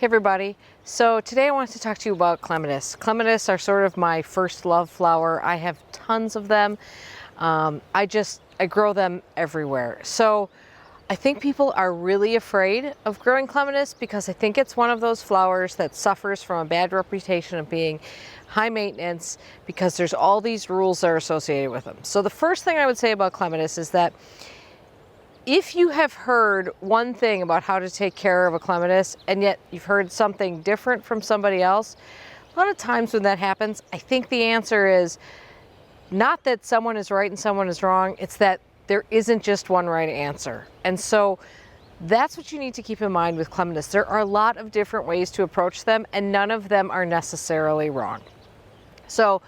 Hey everybody, so today I wanted to talk to you about Clematis. Clematis are sort of my first love flower. I have tons of them. I grow them everywhere. So I think people are really afraid of growing Clematis because I think it's one of those flowers that suffers from a bad reputation of being high maintenance because there's all these rules that are associated with them. So the first thing I would say about Clematis is that if you have heard one thing about how to take care of a Clematis and yet you've heard something different from somebody else, a lot of times when that happens, I think the answer is not that someone is right and someone is wrong, it's that there isn't just one right answer. And so that's what you need to keep in mind with Clematis. There are a lot of different ways to approach them and none of them are necessarily wrong. So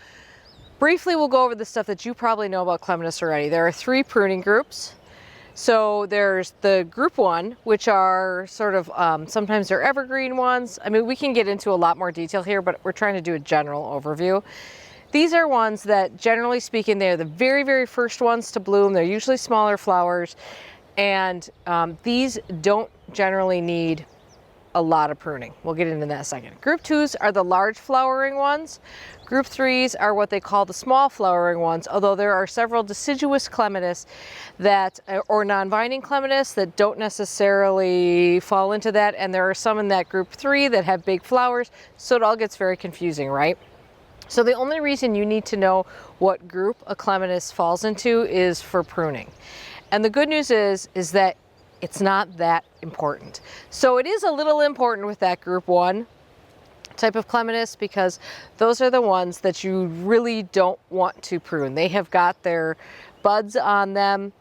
briefly, we'll go over the stuff that you probably know about Clematis already. There are 3 pruning groups. So there's the group 1, which are sort of, sometimes they're evergreen ones. I mean, we can get into a lot more detail here, but we're trying to do a general overview. These are ones that, generally speaking, they're the very, very first ones to bloom. They're usually smaller flowers, and these don't generally need a lot of pruning. We'll get into that in a second. Group 2s are the large flowering ones. Group 3s are what they call the small flowering ones, although there are several deciduous clematis that, or non-binding clematis that don't necessarily fall into that, and there are some in that group 3 that have big flowers, so it all gets very confusing, right? So the only reason you need to know what group a clematis falls into is for pruning. And the good news is that it's not that important. So it is a little important with that group 1 type of clematis because those are the ones that you really don't want to prune. They have got their buds on them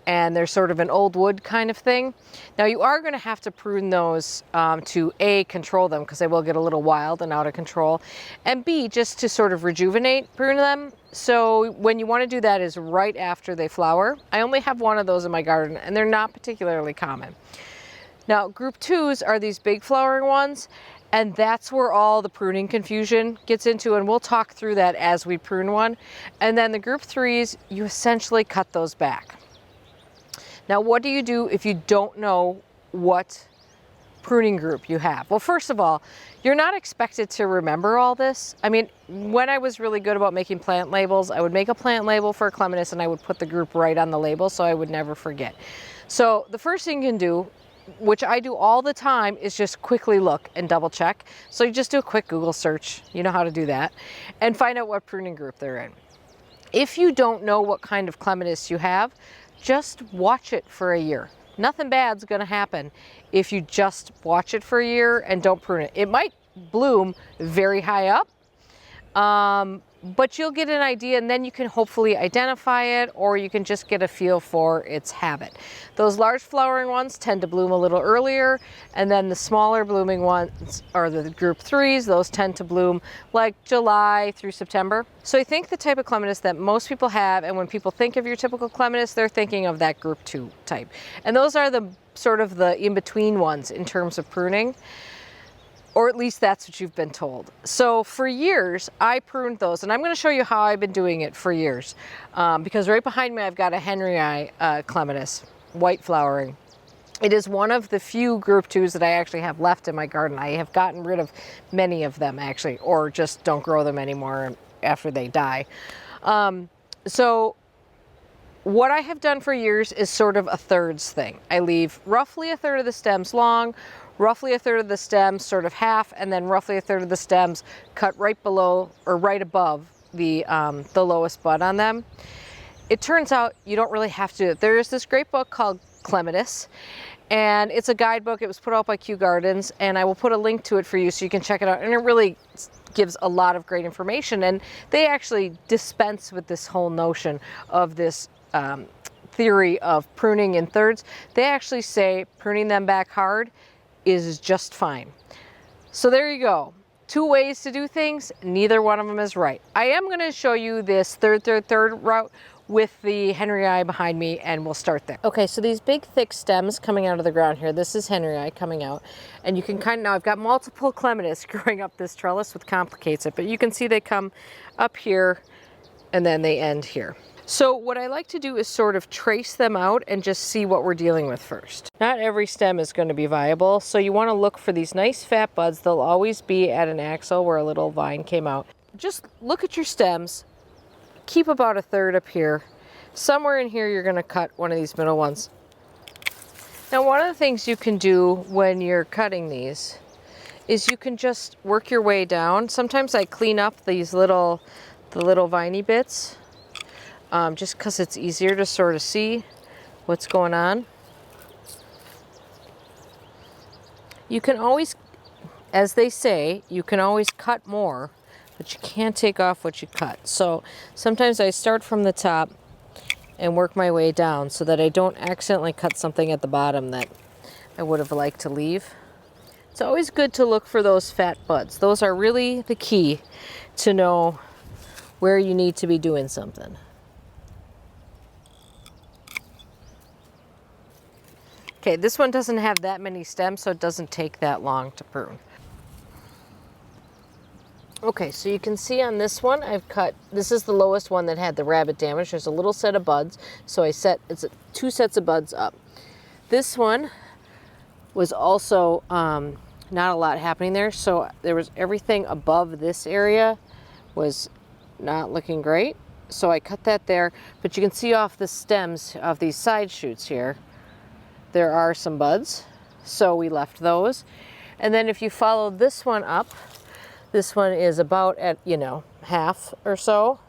and they're sort of an old wood kind of thing. Now you are going to have to prune those to A, control them because they will get a little wild and out of control, and B, just to sort of rejuvenate, prune them. So when you want to do that is right after they flower. I only have one of those in my garden and they're not particularly common. Now group 2s are these big flowering ones, and that's where all the pruning confusion gets into, and we'll talk through that as we prune one. And then the group 3s, you essentially cut those back. Now, what do you do if you don't know what pruning group you have? Well, first of all, you're not expected to remember all this. I mean, when I was really good about making plant labels, I would make a plant label for a clematis and I would put the group right on the label so I would never forget. So the first thing you can do, which I do all the time, is just quickly look and double check. So you just do a quick Google search, you know how to do that, and find out what pruning group they're in. If you don't know what kind of clematis you have, just watch it for a year. Nothing bad's gonna happen if you just watch it for a year and don't prune it. It might bloom very high up, but you'll get an idea and then you can hopefully identify it, or you can just get a feel for its habit. Those large flowering ones tend to bloom a little earlier, and then the smaller blooming ones are the group 3s. Those tend to bloom like July through September. So I think the type of clematis that most people have, and when people think of your typical clematis, they're thinking of that group 2 type. And those are the sort of the in-between ones in terms of pruning. Or at least that's what you've been told. So for years, I pruned those, and I'm going to show you how I've been doing it for years. Because right behind me, I've got a Erin and I clematis, white flowering. It is one of the few group 2s that I actually have left in my garden. I have gotten rid of many of them actually, or just don't grow them anymore after they die. So what I have done for years is sort of a thirds thing. I leave roughly a third of the stems long, roughly a third of the stems sort of half, and then roughly a third of the stems cut right below or right above the lowest bud on them. It turns out you don't really have to. There is this great book called Clematis, and it's a guidebook. It was put out by Kew Gardens, and I will put a link to it for you so you can check it out. And it really gives a lot of great information, and they actually dispense with this whole notion of this theory of pruning in thirds. They actually say pruning them back hard is just fine. So there you go. 2 ways to do things. Neither one of them is right. I am going to show you this third route with the Erin and I behind me, and we'll start there. Okay, so these big thick stems coming out of the ground here, this is Erin and I coming out, and you can kind of, now I've got multiple clematis growing up this trellis, which complicates it, but you can see they come up here and then they end here. So what I like to do is sort of trace them out and just see what we're dealing with first. Not every stem is going to be viable, so you want to look for these nice fat buds. They'll always be at an axil where a little vine came out. Just look at your stems, keep about a third up here. Somewhere in here you're going to cut one of these middle ones. Now one of the things you can do when you're cutting these is you can just work your way down. Sometimes I clean up the little viney bits. Just because it's easier to sort of see what's going on. You can always, as they say, you can always cut more, but you can't take off what you cut. So sometimes I start from the top and work my way down so that I don't accidentally cut something at the bottom that I would have liked to leave. It's always good to look for those fat buds. Those are really the key to know where you need to be doing something. Okay, this one doesn't have that many stems, so it doesn't take that long to prune. Okay, so you can see on this one, I've cut, this is the lowest one that had the rabbit damage. There's a little set of buds, so it's 2 sets of buds up. This one was also not a lot happening there, so there was everything above this area was not looking great. So I cut that there, but you can see off the stems of these side shoots here, there are some buds, so we left those. And then if you follow this one up, this one is about at, half or so.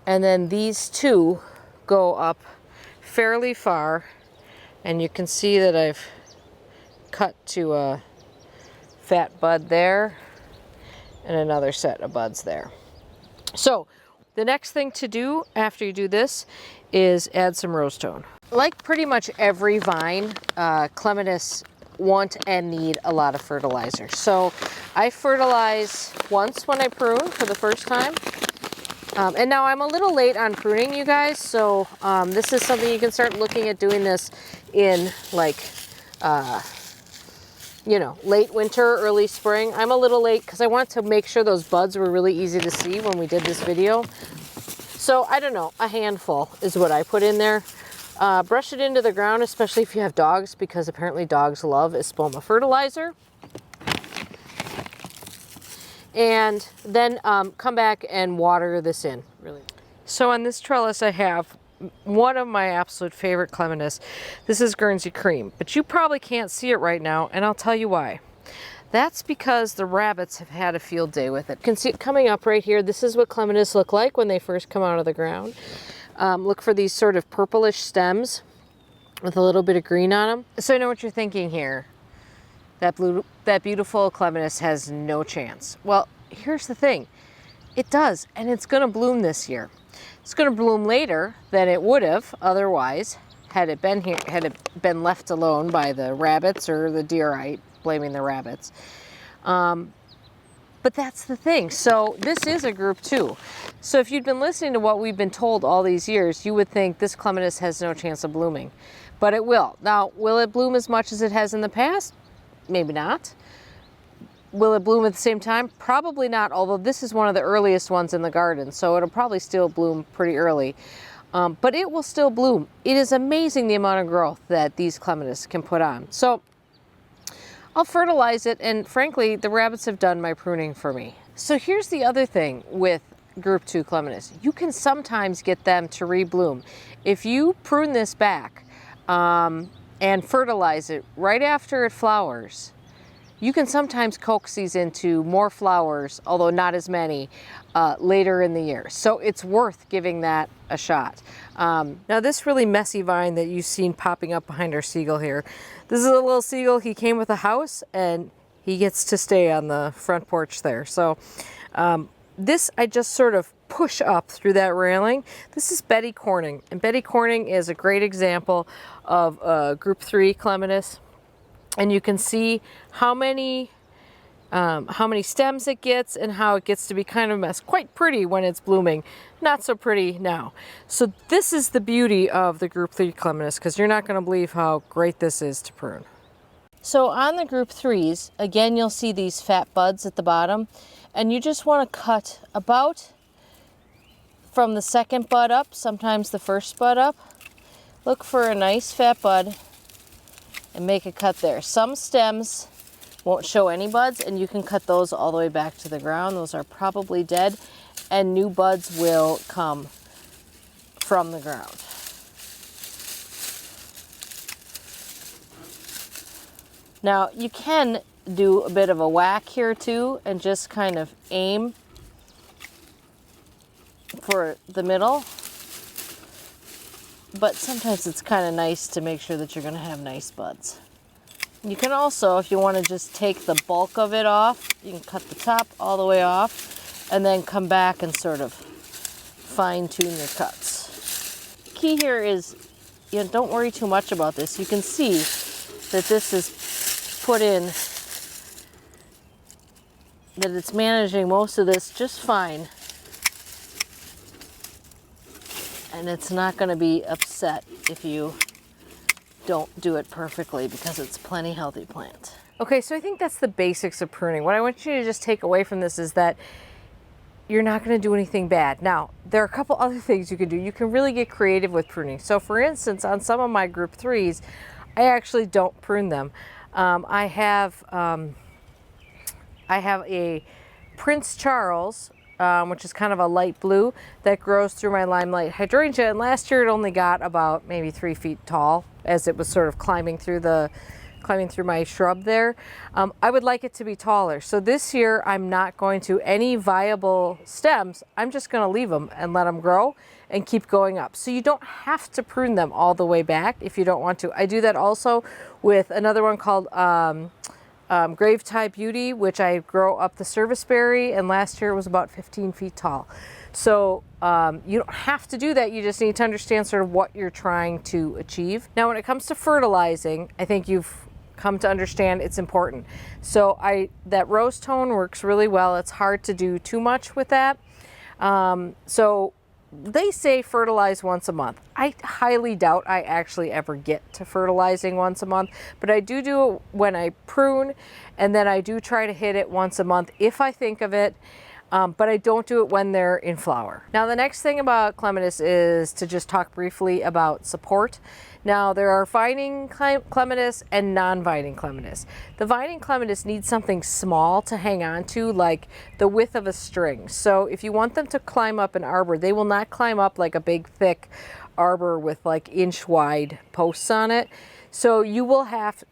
And then these two go up fairly far, and you can see that I've cut to a fat bud there and another set of buds there. So the next thing to do after you do this is add some rose tone. Like pretty much every vine, Clematis want and need a lot of fertilizer. So I fertilize once when I prune for the first time. And now I'm a little late on pruning, you guys. So this is something you can start looking at doing this in like, late winter, early spring. I'm a little late because I want to make sure those buds were really easy to see when we did this video. So I don't know, a handful is what I put in there. Brush it into the ground, especially if you have dogs, because apparently dogs love espoma fertilizer. And then come back and water this in. Really. So on this trellis I have one of my absolute favorite clematis. This is Guernsey Cream, but you probably can't see it right now, and I'll tell you why. That's because the rabbits have had a field day with it. You can see it coming up right here. This is what clematis look like when they first come out of the ground. Look for these sort of purplish stems with a little bit of green on them. So I know what you're thinking here. That beautiful clematis has no chance. Well, here's the thing. It does, and it's gonna bloom this year. It's gonna bloom later than it would have otherwise had it been left alone by the rabbits or the deerite, blaming the rabbits. But that's the thing. So this is a group 2. So if you'd been listening to what we've been told all these years, you would think this clematis has no chance of blooming, but it will. Now, will it bloom as much as it has in the past? Maybe not. Will it bloom at the same time? Probably not, although this is one of the earliest ones in the garden, so it'll probably still bloom pretty early. But it will still bloom. It is amazing the amount of growth that these clematis can put on. So I'll fertilize it, and frankly, the rabbits have done my pruning for me. So here's the other thing with group 2 clematis. You can sometimes get them to rebloom. If you prune this back and fertilize it right after it flowers, you can sometimes coax these into more flowers, although not as many, later in the year. So it's worth giving that a shot. Now this really messy vine that you've seen popping up behind our seagull here, this is a little seagull. He came with a house and he gets to stay on the front porch there. So this I just sort of push up through that railing. This is Betty Corning, and Betty Corning is a great example of group 3 clematis. And you can see how many stems it gets and how it gets to be kind of a mess. Quite pretty when it's blooming, not so pretty now. So this is the beauty of the group 3 clematis, because you're not going to believe how great this is to prune. So on the group 3s, again, you'll see these fat buds at the bottom, and you just want to cut about from the second bud up, sometimes the first bud up. Look for a nice fat bud and make a cut there. Some stems won't show any buds, and you can cut those all the way back to the ground. Those are probably dead, and new buds will come from the ground. Now you can do a bit of a whack here too and just kind of aim for the middle, but sometimes it's kind of nice to make sure that you're going to have nice buds. You can also, if you want to just take the bulk of it off, you can cut the top all the way off and then come back and sort of fine tune your cuts. Key here is, don't worry too much about this. You can see that this is put in, that it's managing most of this just fine. And it's not going to be upset if you don't do it perfectly, because it's plenty healthy plant. Okay, so I think that's the basics of pruning. What I want you to just take away from this is that you're not going to do anything bad. Now, there are a couple other things you can do. You can really get creative with pruning. So for instance, on some of my group 3s, I actually don't prune them. I have a Prince Charles, which is kind of a light blue, that grows through my limelight hydrangea. And last year it only got about maybe 3 feet tall as it was sort of climbing through my shrub there. I would like it to be taller. So this year I'm not going to, any viable stems, I'm just going to leave them and let them grow and keep going up. So you don't have to prune them all the way back if you don't want to. I do that also with another one called Grave Tie Beauty, which I grow up the serviceberry, and last year it was about 15 feet tall. So you don't have to do that. You just need to understand sort of what you're trying to achieve. Now, when it comes to fertilizing, I think you've come to understand it's important. So that rose tone works really well. It's hard to do too much with that. So they say fertilize once a month. I highly doubt I actually ever get to fertilizing once a month, but I do it when I prune, and then I do try to hit it once a month if I think of it, but I don't do it when they're in flower. Now, the next thing about clematis is to just talk briefly about support. Now, there are vining clematis and non-vining clematis. The vining clematis needs something small to hang on to, like the width of a string. So if you want them to climb up an arbor, they will not climb up like a big, thick arbor with like inch-wide posts on it. So you will have,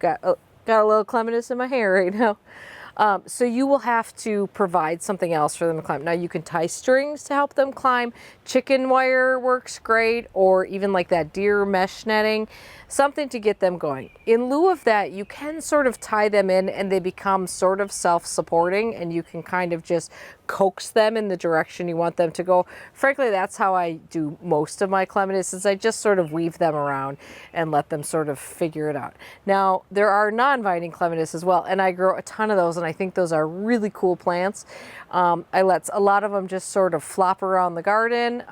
got a little clematis in my hair right now. So you will have to provide something else for them to climb. Now, you can tie strings to help them climb. Chicken wire works great, or even like that deer mesh netting, something to get them going. In lieu of that, you can sort of tie them in and they become sort of self-supporting, and you can kind of just coax them in the direction you want them to go. Frankly, that's how I do most of my clematis, is I just sort of weave them around and let them sort of figure it out. Now, there are non-vining clematis as well, and I grow a ton of those, and I think those are really cool plants. I let a lot of them just sort of flop around the garden.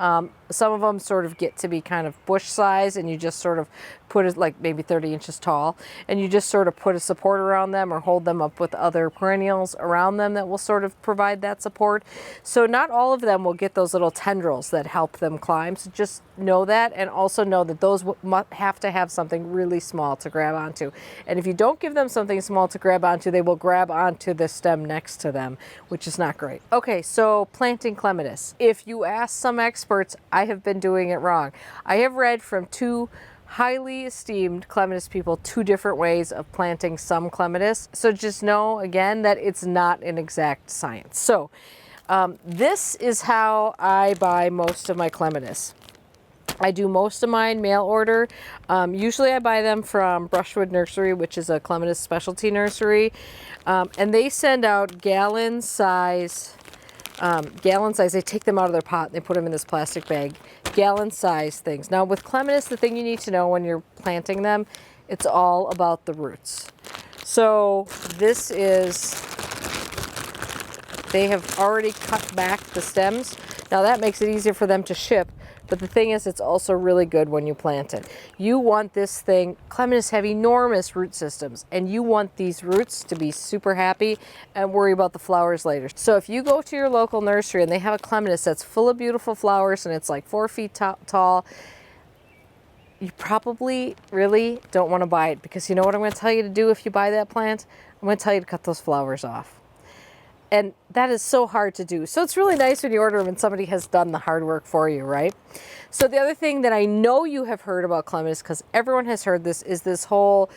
Some of them sort of get to be kind of bush size, and you just sort of put it like maybe 30 inches tall, and you just sort of put a support around them or hold them up with other perennials around them that will sort of provide that support. So not all of them will get those little tendrils that help them climb. So just know that, and also know that those have to have something really small to grab onto. And if you don't give them something small to grab onto, they will grab onto the stem next to them, which is not great. Okay, so planting clematis. If you ask some experts, I have been doing it wrong. I have read from 2 highly esteemed clematis people 2 different ways of planting some clematis. So just know, again, that it's not an exact science. So this is how I buy most of my clematis. I do most of mine mail order. Usually I buy them from Brushwood Nursery, which is a clematis specialty nursery. And they send out gallon size. They take them out of their pot and they put them in this plastic bag. Gallon size things. Now with clematis, the thing you need to know when you're planting them, it's all about the roots. So this is, they have already cut back the stems. Now that makes it easier for them to ship but the thing is, it's also really good when you plant it. You want this thing, clematis have enormous root systems, and you want these roots to be super happy and worry about the flowers later. So if you go to your local nursery and they have a clematis that's full of beautiful flowers and it's like 4 feet tall, you probably really don't want to buy it, because you know what I'm going to tell you to do if you buy that plant? I'm going to tell you to cut those flowers off. And that is so hard to do. So it's really nice when you order them and somebody has done the hard work for you, right? So the other thing that I know you have heard about clematis, because everyone has heard this, is this whole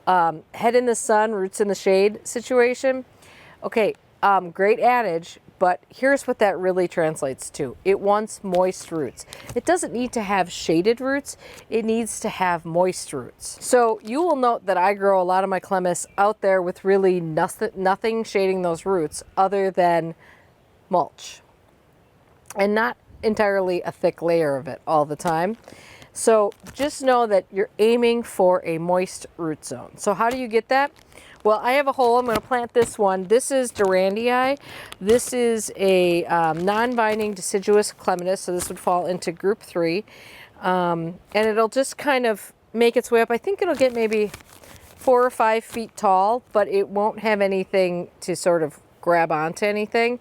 head in the sun, roots in the shade situation. Okay, great adage, but here's what that really translates to. It wants moist roots. It doesn't need to have shaded roots. It needs to have moist roots. So you will note that I grow a lot of my clematis out there with really nothing shading those roots other than mulch, and not entirely a thick layer of it all the time. So just know that you're aiming for a moist root zone. So how do you get that? Well, I have a hole. I'm going to plant this one. This is Durandii. This is a non-binding deciduous clematis, so this would fall into group 3. And it'll just kind of make its way up. I think it'll get maybe 4 or 5 feet tall, but it won't have anything to sort of grab onto anything.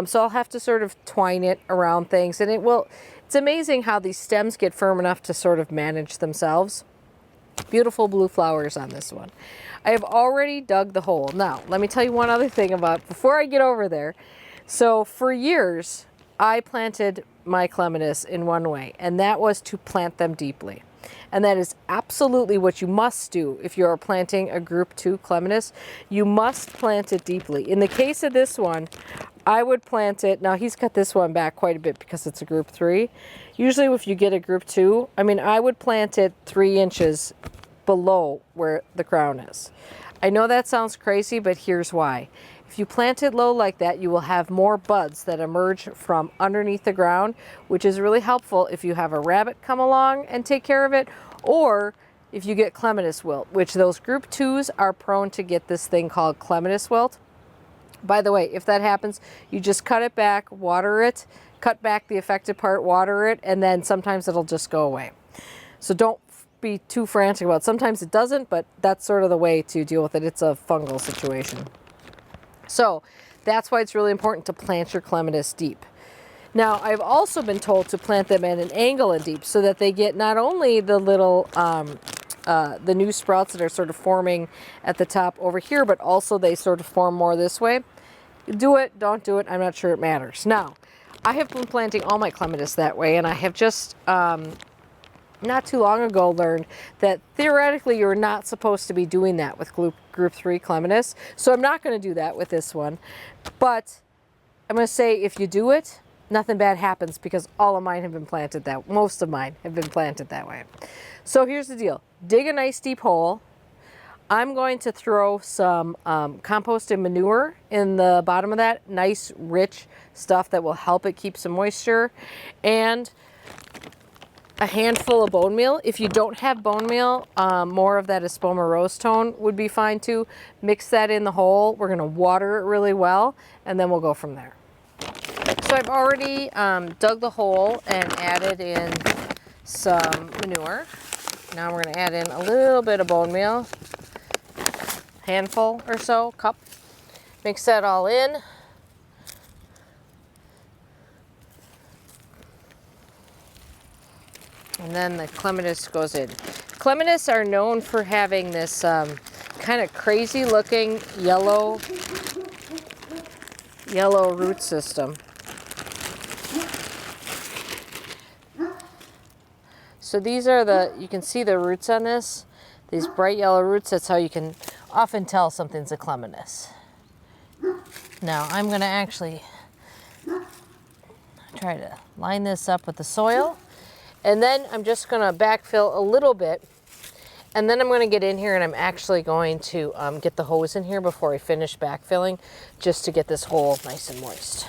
So I'll have to sort of twine it around things, and it's amazing how these stems get firm enough to sort of manage themselves. Beautiful blue flowers on this one. I have already dug the hole. Now, let me tell you one other thing before I get over there. So for years, I planted my clematis in one way, and that was to plant them deeply. And that is absolutely what you must do if you're planting a group 2 clematis. You must plant it deeply. In the case of this one, I would plant it, now he's cut this one back quite a bit because it's a group 3. Usually if you get a group 2, I would plant it 3 inches below where the crown is. I know that sounds crazy, but here's why. If you plant it low like that, you will have more buds that emerge from underneath the ground, which is really helpful if you have a rabbit come along and take care of it, or if you get clematis wilt, which those group 2s are prone to get this thing called clematis wilt. By the way, if that happens, you just cut it back, water it, cut back the affected part, water it, and then sometimes it'll just go away. So don't be too frantic about it. Sometimes it doesn't, but that's sort of the way to deal with it. It's a fungal situation. So that's why it's really important to plant your clematis deep. Now, I've also been told to plant them at an angle and deep so that they get not only the little the new sprouts that are sort of forming at the top over here, but also they sort of form more this way. Do it, don't do it, I'm not sure it matters. Now, I have been planting all my clematis that way, and I have just not too long ago learned that theoretically you're not supposed to be doing that with group 3 clematis. So I'm not going to do that with this one. But I'm going to say if you do it, nothing bad happens, because all of mine have been planted most of mine have been planted that way. So here's the deal. Dig a nice deep hole. I'm going to throw some compost and manure in the bottom of that. Nice, rich stuff that will help it keep some moisture. And a handful of bone meal. If you don't have bone meal, more of that Espoma rose tone would be fine too. Mix that in the hole. We're going to water it really well, and then we'll go from there. So I've already dug the hole and added in some manure. Now we're going to add in a little bit of bone meal, handful or so, cup. Mix that all in. And then the clematis goes in. Clematis are known for having this kind of crazy looking yellow root system. So these are you can see the roots on this, these bright yellow roots. That's how you can often tell something's a clematis. Now I'm going to actually try to line this up with the soil. And then I'm just going to backfill a little bit, and then I'm going to get in here and I'm actually going to get the hose in here before I finish backfilling, just to get this hole nice and moist.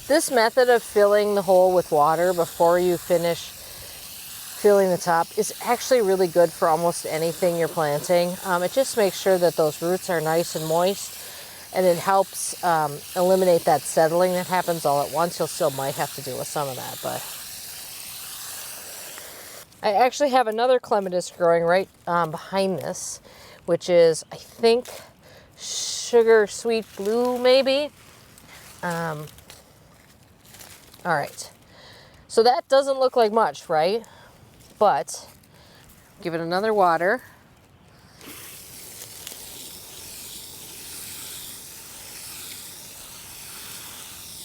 This method of filling the hole with water before you finish filling the top is actually really good for almost anything you're planting. It just makes sure that those roots are nice and moist, and it helps eliminate that settling that happens all at once. You'll still might have to deal with some of that, but I actually have another clematis growing right behind this, which is, I think, sugar sweet blue, maybe. All right. So that doesn't look like much, right? But give it another water.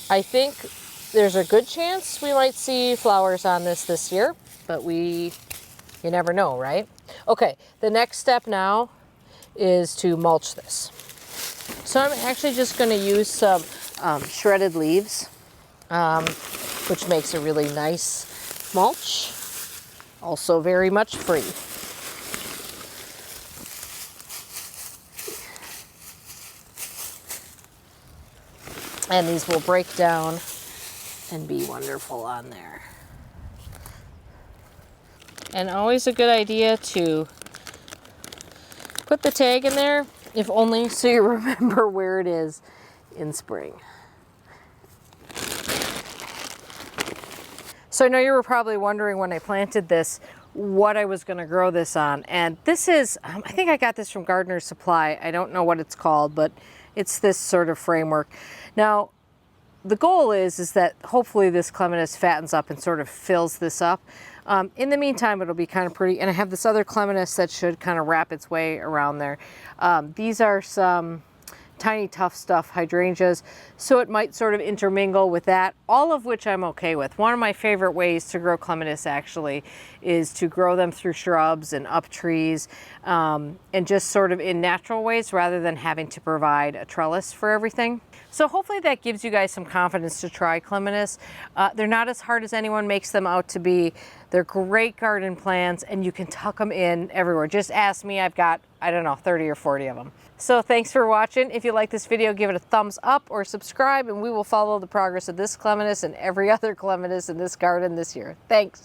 I think there's a good chance we might see flowers on this year, but you never know, right? Okay, the next step now is to mulch this. So I'm actually just going to use some shredded leaves, which makes a really nice mulch. Also very much free. And these will break down and be wonderful on there. And always a good idea to put the tag in there, if only so you remember where it is in spring. So I know you were probably wondering when I planted this what I was going to grow this on. And this is, I think I got this from Gardener Supply. I don't know what it's called, but it's this sort of framework. Now, the goal is that hopefully this clematis fattens up and sort of fills this up. In the meantime, it'll be kind of pretty. And I have this other clematis that should kind of wrap its way around there. These are some tiny tough stuff hydrangeas, so it might sort of intermingle with that, all of which I'm okay with. One of my favorite ways to grow clematis actually is to grow them through shrubs and up trees, and just sort of in natural ways rather than having to provide a trellis for everything. So hopefully that gives you guys some confidence to try clematis. They're not as hard as anyone makes them out to be. They're great garden plants and you can tuck them in everywhere. Just ask me, I've got, I don't know, 30 or 40 of them. So thanks for watching. If you like this video, give it a thumbs up or subscribe and we will follow the progress of this clematis and every other clematis in this garden this year. Thanks.